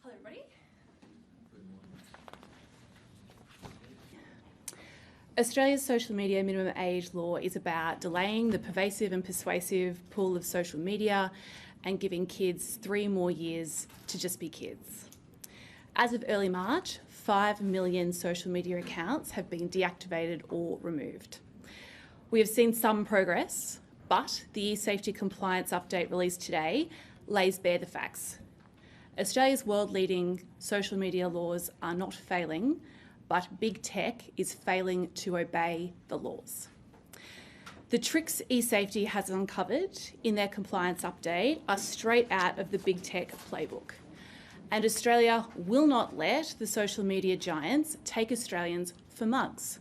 Hello, everybody. Australia's social media minimum age law is about delaying the pervasive and persuasive pull of social media and giving kids 3 more years to just be kids. As of early March, 5 million social media accounts have been deactivated or removed. We have seen some progress, but the eSafety compliance update released today lays bare the facts. Australia's world-leading social media laws are not failing, but big tech is failing to obey the laws. The tricks eSafety has uncovered in their compliance update are straight out of the big tech playbook. And Australia will not let the social media giants take Australians for mugs.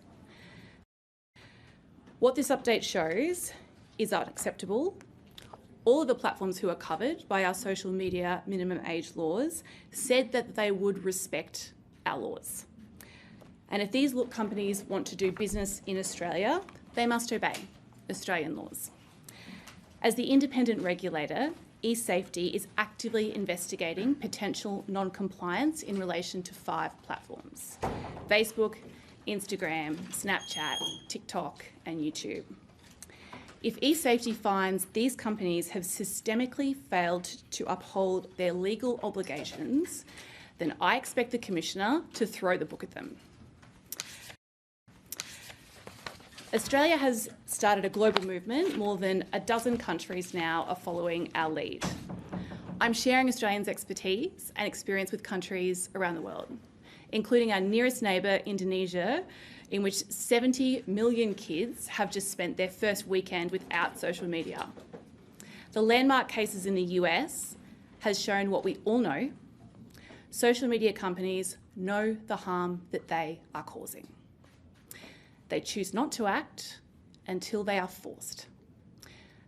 What this update shows is unacceptable. All of the platforms who are covered by our social media minimum age laws said that they would respect our laws. And if these companies want to do business in Australia, they must obey Australian laws. As the independent regulator, eSafety is actively investigating potential non-compliance in relation to 5 platforms: Facebook, Instagram, Snapchat, TikTok, and YouTube. If eSafety finds these companies have systemically failed to uphold their legal obligations, then I expect the Commissioner to throw the book at them. Australia has started a global movement. More than a dozen countries now are following our lead. I'm sharing Australians' expertise and experience with countries around the world, including our nearest neighbour, Indonesia, in which 70 million kids have just spent their first weekend without social media. The landmark cases in the US has shown what we all know: social media companies know the harm that they are causing. They choose not to act until they are forced.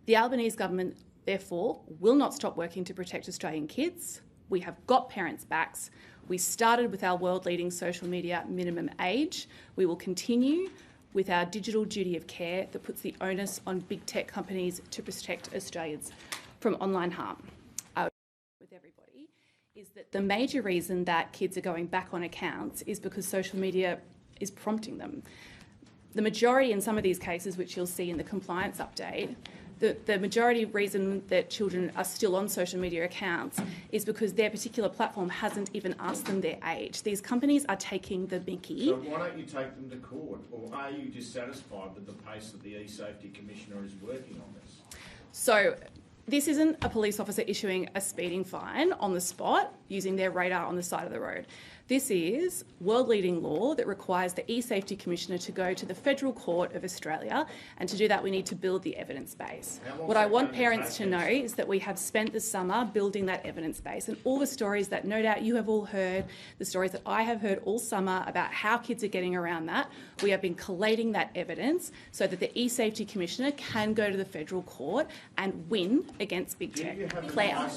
The Albanese government, therefore, will not stop working to protect Australian kids. We have got parents' backs. We started with our world-leading social media minimum age. We will continue with our digital duty of care that puts the onus on big tech companies to protect Australians from online harm. With everybody is that the major reason that kids are going back on accounts is because social media is prompting them. The majority in some of these cases, which you'll see in the compliance update, the majority reason that children are still on social media accounts is because their particular platform hasn't even asked them their age. These companies are taking the mickey. So why don't you take them to court? Or are you dissatisfied with the pace that the eSafety Commissioner is working on this? So this isn't a police officer issuing a speeding fine on the spot using their radar on the side of the road. This is world-leading law that requires the eSafety Commissioner to go to the Federal Court of Australia, and to do that we need to build the evidence base. What I want parents to know is that we have spent the summer building that evidence base, and all the stories that no doubt you have all heard, the stories that I have heard all summer about how kids are getting around that, we have been collating that evidence so that the eSafety Commissioner can go to the Federal Court and win against big tech. Claire.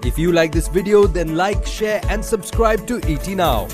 If you like this video, then like, share and subscribe to ET Now.